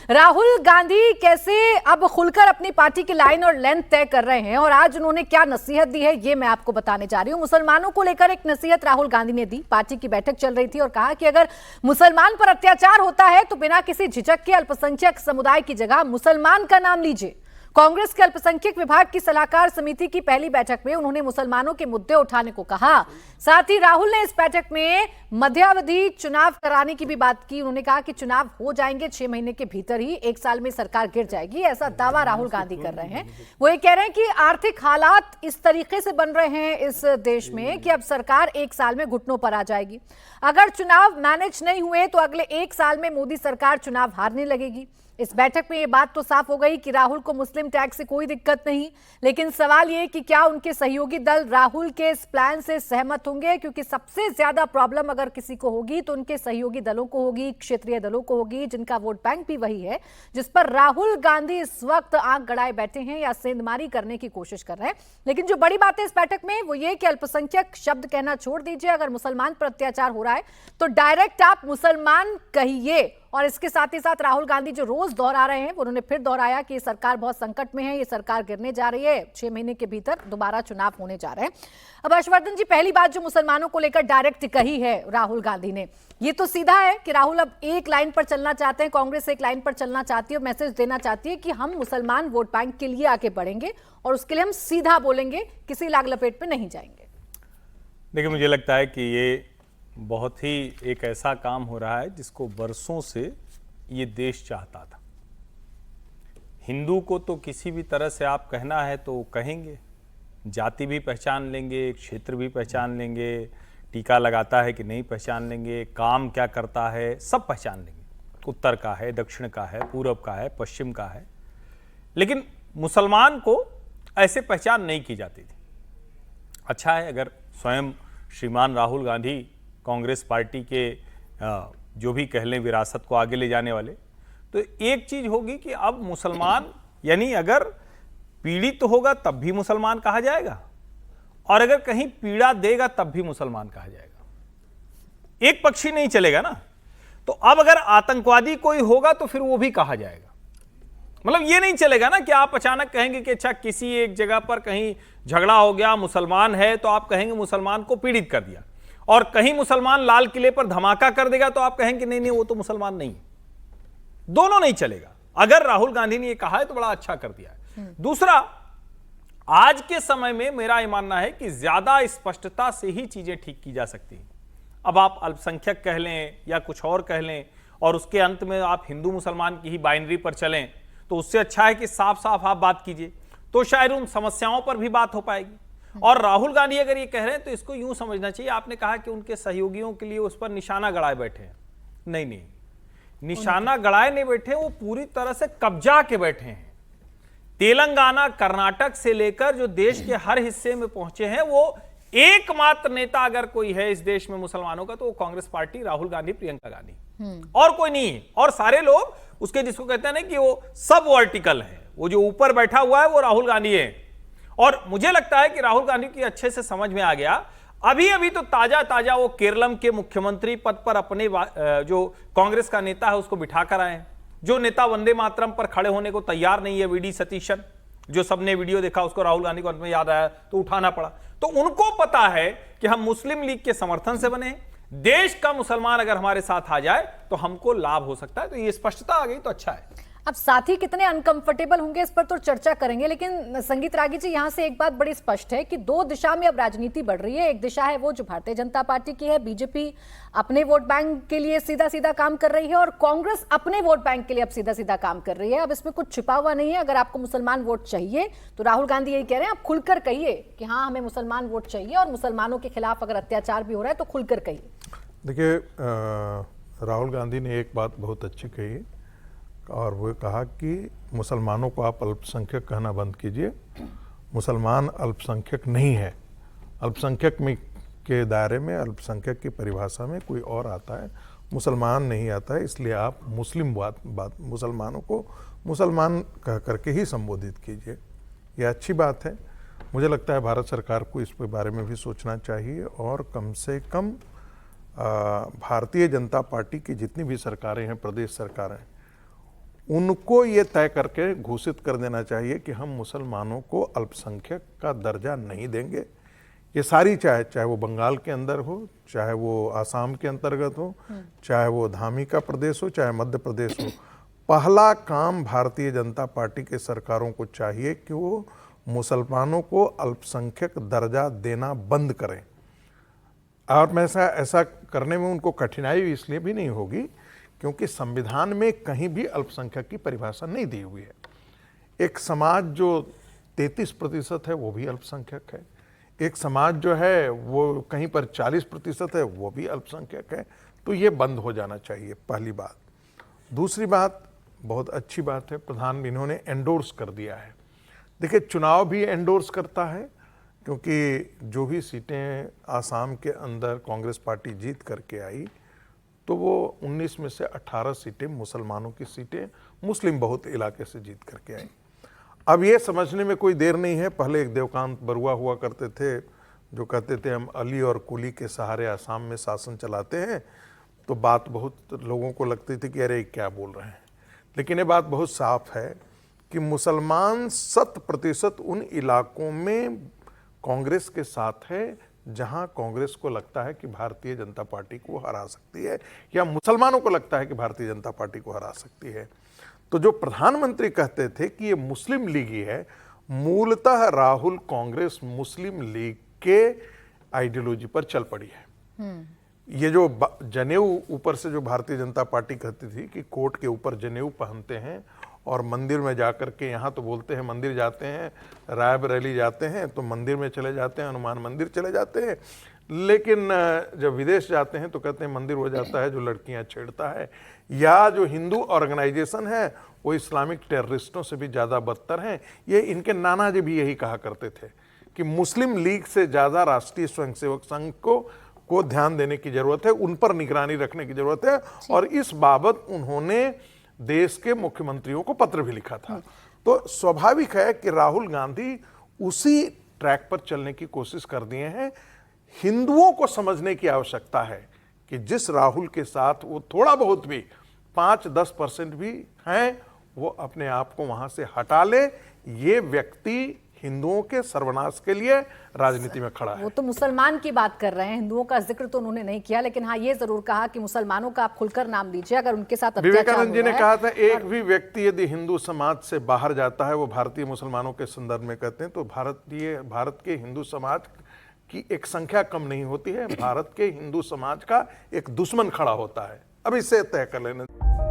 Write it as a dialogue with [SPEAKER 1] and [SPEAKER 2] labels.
[SPEAKER 1] राहुल गांधी कैसे अब खुलकर अपनी पार्टी की लाइन और लेंथ तय कर रहे हैं और आज उन्होंने क्या नसीहत दी है ये मैं आपको बताने जा रही हूं। मुसलमानों को लेकर एक नसीहत राहुल गांधी ने दी। पार्टी की बैठक चल रही थी और कहा कि अगर मुसलमान पर अत्याचार होता है तो बिना किसी झिझक के अल्पसंख्यक समुदाय की जगह मुसलमान का नाम लीजिए। कांग्रेस के अल्पसंख्यक विभाग की सलाहकार समिति की पहली बैठक में उन्होंने मुसलमानों के मुद्दे उठाने को कहा। साथ ही राहुल ने इस बैठक में मध्यावधि चुनाव कराने की भी बात की। उन्होंने कहा कि चुनाव हो जाएंगे 6 महीने के भीतर ही, 1 साल में सरकार गिर जाएगी, ऐसा दावा राहुल गांधी कर रहे हैं। वो ये कह रहे हैं कि आर्थिक हालात इस तरीके से बन रहे हैं इस देश में कि अब सरकार 1 साल में घुटनों पर आ जाएगी। अगर चुनाव मैनेज नहीं हुए तो अगले 1 साल में मोदी सरकार चुनाव हारने लगेगी। इस बैठक में यह बात तो साफ हो गई कि राहुल को मुस्लिम टैक्स से कोई दिक्कत नहीं, लेकिन सवाल यह कि क्या उनके सहयोगी दल राहुल के इस प्लान से सहमत होंगे, क्योंकि सबसे ज्यादा प्रॉब्लम अगर किसी को होगी तो उनके सहयोगी दलों को होगी, क्षेत्रीय दलों को होगी, जिनका वोट बैंक भी वही है जिस पर राहुल गांधी इस वक्त आंख गड़ाए बैठे हैं या सेंधमारी करने की कोशिश कर रहे हैं। लेकिन जो बड़ी बात है इस बैठक में वो ये कि अल्पसंख्यक शब्द कहना छोड़ दीजिए। अगर मुसलमान पर अत्याचार हो रहा है तो डायरेक्ट आप मुसलमान कहिए। और इसके साथ ही साथ राहुल गांधी जो रोज दोहरा रहे हैं, उन्होंने फिर दोहराया कि ये सरकार बहुत संकट में है, ये सरकार गिरने जा रही है, 6 महीने के भीतर दोबारा चुनाव होने जा रहे हैं। अब हर्षवर्धन जी, पहली बात जो मुसलमानों को लेकर डायरेक्ट कही है राहुल गांधी ने, ये तो सीधा है कि राहुल अब एक लाइन पर चलना चाहते हैं, कांग्रेस एक लाइन पर चलना चाहती है और मैसेज देना चाहती है कि हम मुसलमान वोट बैंक के लिए आगे बढ़ेंगे और उसके लिए हम सीधा बोलेंगे, किसी लाग लपेट पे नहीं जाएंगे।
[SPEAKER 2] देखिए, मुझे लगता है कि ये बहुत ही एक ऐसा काम हो रहा है जिसको वर्षों से ये देश चाहता था। हिंदू को तो किसी भी तरह से आप कहना है तो कहेंगे, जाति भी पहचान लेंगे, क्षेत्र भी पहचान लेंगे, टीका लगाता है कि नहीं पहचान लेंगे, काम क्या करता है सब पहचान लेंगे, उत्तर का है, दक्षिण का है, पूरब का है, पश्चिम का है। लेकिन मुसलमान को ऐसे पहचान नहीं की जाती थी। अच्छा है अगर स्वयं श्रीमान राहुल गांधी कांग्रेस पार्टी के जो भी कह लें विरासत को आगे ले जाने वाले, तो एक चीज होगी कि अब मुसलमान यानी अगर पीड़ित तो होगा तब भी मुसलमान कहा जाएगा और अगर कहीं पीड़ा देगा तब भी मुसलमान कहा जाएगा। एक पक्षी नहीं चलेगा ना। तो अब अगर आतंकवादी कोई होगा तो फिर वो भी कहा जाएगा। मतलब ये नहीं चलेगा ना कि आप अचानक कहेंगे कि अच्छा किसी एक जगह पर कहीं झगड़ा हो गया, मुसलमान है तो आप कहेंगे मुसलमान को पीड़ित कर दिया, और कहीं मुसलमान लाल किले पर धमाका कर देगा तो आप कहेंगे नहीं नहीं वो तो मुसलमान नहीं। दोनों नहीं चलेगा। अगर राहुल गांधी ने ये कहा है तो बड़ा अच्छा कर दिया है। दूसरा, आज के समय में मेरा ये मानना है कि ज्यादा स्पष्टता से ही चीजें ठीक की जा सकती हैं। अब आप अल्पसंख्यक कह लें या कुछ और कह लें और उसके अंत में आप हिंदू मुसलमान की ही बाइनरी पर चलें, तो उससे अच्छा है कि साफ साफ आप बात कीजिए, तो शायद उन समस्याओं पर भी बात हो पाएगी। और राहुल गांधी अगर ये कह रहे हैं तो इसको यूं समझना चाहिए, आपने कहा कि उनके सहयोगियों के लिए उस पर निशाना गड़ाए बैठे हैं। नहीं नहीं, निशाना गड़ाए नहीं बैठे, वो पूरी तरह से कब्जा के बैठे हैं। तेलंगाना, कर्नाटक से लेकर जो देश के हर हिस्से में पहुंचे हैं, वो एकमात्र नेता अगर कोई है इस देश में मुसलमानों का तो वो कांग्रेस पार्टी, राहुल गांधी, प्रियंका गांधी, और कोई नहीं है। और सारे लोग उसके जिसको कहते हैं ना कि वो सब वर्टिकल है, वो जो ऊपर बैठा हुआ है वो राहुल गांधी है। और मुझे लगता है कि राहुल गांधी की अच्छे से समझ में आ गया। अभी अभी तो ताजा ताजा वो केरलम के मुख्यमंत्री पद पर अपने जो कांग्रेस का नेता है उसको बिठा कर आए, जो नेता वंदे मातरम पर खड़े होने को तैयार नहीं है, वीडी सतीशन, जो सबने वीडियो देखा उसको राहुल गांधी को अंत में याद आया तो उठाना पड़ा। तो उनको पता है कि हम मुस्लिम लीग के समर्थन से बने, देश का मुसलमान अगर हमारे साथ आ जाए तो हमको लाभ हो सकता है। तो ये स्पष्टता आ गई तो अच्छा है।
[SPEAKER 1] अब साथी कितने अनकंफर्टेबल होंगे इस पर तो चर्चा करेंगे, लेकिन संगीत रागी जी, यहां से एक बात बड़ी स्पष्ट है कि 2 दिशा में अब राजनीति बढ़ रही है। एक दिशा है वो जो भारतीय जनता पार्टी की है, बीजेपी अपने वोट बैंक के लिए सीधा सीधा काम कर रही है और कांग्रेस अपने वोट बैंक के लिए अब सीधा सीधा काम कर रही है। अब इसमें कुछ छिपा हुआ नहीं है। अगर आपको मुसलमान वोट चाहिए तो राहुल गांधी यही कह रहे हैं, आप खुलकर कहिए कि हाँ हमें मुसलमान वोट चाहिए और मुसलमानों के खिलाफ अगर अत्याचार भी हो रहा है तो खुलकर कहिए।
[SPEAKER 3] देखिए, राहुल गांधी ने एक बात बहुत अच्छी कही और वो कहा कि मुसलमानों को आप अल्पसंख्यक कहना बंद कीजिए। मुसलमान अल्पसंख्यक नहीं है। अल्पसंख्यक में के दायरे में, अल्पसंख्यक की परिभाषा में कोई और आता है, मुसलमान नहीं आता है। इसलिए आप मुस्लिम मुसलमानों को मुसलमान कह करके ही संबोधित कीजिए। ये अच्छी बात है। मुझे लगता है भारत सरकार को इस बारे में भी सोचना चाहिए और कम से कम भारतीय जनता पार्टी की जितनी भी सरकारें हैं, प्रदेश सरकारें, उनको ये तय करके घोषित कर देना चाहिए कि हम मुसलमानों को अल्पसंख्यक का दर्जा नहीं देंगे। ये सारी चाहे वो बंगाल के अंदर हो, चाहे वो आसाम के अंतर्गत हो, चाहे वो धामी का प्रदेश हो, चाहे मध्य प्रदेश हो, पहला काम भारतीय जनता पार्टी के सरकारों को चाहिए कि वो मुसलमानों को अल्पसंख्यक दर्जा देना बंद करें। और मैं ऐसा करने में उनको कठिनाई इसलिए भी नहीं होगी क्योंकि संविधान में कहीं भी अल्पसंख्यक की परिभाषा नहीं दी हुई है। एक समाज जो 33% है वो भी अल्पसंख्यक है, एक समाज जो है वो कहीं पर 40% है वो भी अल्पसंख्यक है। तो ये बंद हो जाना चाहिए, पहली बात। दूसरी बात, बहुत अच्छी बात है, इन्होंने एंडोर्स कर दिया है। देखिए, चुनाव भी एंडोर्स करता है क्योंकि जो भी सीटें आसाम के अंदर कांग्रेस पार्टी जीत करके आई तो वो 19 में से 18 सीटें मुसलमानों की सीटें मुस्लिम बहुत इलाके से जीत करके आई। अब ये समझने में कोई देर नहीं है, पहले एक देवकांत बरुआ हुआ करते थे जो कहते थे हम अली और कुली के सहारे आसाम में शासन चलाते हैं, तो बात बहुत लोगों को लगती थी कि अरे क्या बोल रहे हैं। लेकिन ये बात बहुत साफ है कि मुसलमान 100% उन इलाकों में कांग्रेस के साथ है जहां कांग्रेस को लगता है कि भारतीय जनता पार्टी को हरा सकती है या मुसलमानों को लगता है कि भारतीय जनता पार्टी को हरा सकती है। तो जो प्रधानमंत्री कहते थे कि ये मुस्लिम लीग ही है, मूलतः राहुल कांग्रेस मुस्लिम लीग के आइडियोलॉजी पर चल पड़ी है। ये जो जनेऊ ऊपर से जो भारतीय जनता पार्टी कहती थी कि कोट के ऊपर जनेऊ पहनते हैं और मंदिर में जाकर के, यहाँ तो बोलते हैं मंदिर जाते हैं, रायबरेली जाते हैं तो मंदिर में चले जाते हैं, हनुमान मंदिर चले जाते हैं, लेकिन जब विदेश जाते हैं तो कहते हैं मंदिर हो जाता है जो लड़कियां छेड़ता है, या जो हिंदू ऑर्गेनाइजेशन है वो इस्लामिक टेररिस्टों से भी ज़्यादा बदतर हैं। ये इनके नाना जी भी यही कहा करते थे कि मुस्लिम लीग से ज़्यादा राष्ट्रीय स्वयंसेवक संघ को ध्यान देने की जरूरत है, उन पर निगरानी रखने की जरूरत है। और इस बाबत उन्होंने देश के मुख्यमंत्रियों को पत्र भी लिखा था। तो स्वाभाविक है कि राहुल गांधी उसी ट्रैक पर चलने की कोशिश कर दिए हैं। हिंदुओं को समझने की आवश्यकता है कि जिस राहुल के साथ वो थोड़ा बहुत भी 5-10% भी हैं, वो अपने आप को वहां से हटा ले। ये व्यक्ति हिंदुओं के सर्वनाश के लिए राजनीति में खड़ा है।
[SPEAKER 1] वो तो मुसलमान की बात कर रहे हैं, हिंदुओं का जिक्र तो उन्होंने नहीं किया, लेकिन हाँ ये जरूर कहा कि मुसलमानों का आप खुलकर नाम लीजिए अगर उनके साथ अत्याचार हो रहा है।
[SPEAKER 3] विवेकानंद जी ने कहा था एक भी व्यक्ति यदि हिंदू समाज से बाहर जाता है, वो भारतीय मुसलमानों के संदर्भ में कहते हैं, तो भारत के हिंदू समाज की एक संख्या कम नहीं होती है, भारत के हिंदू समाज का एक दुश्मन खड़ा होता है। अब इससे तय कर लेना।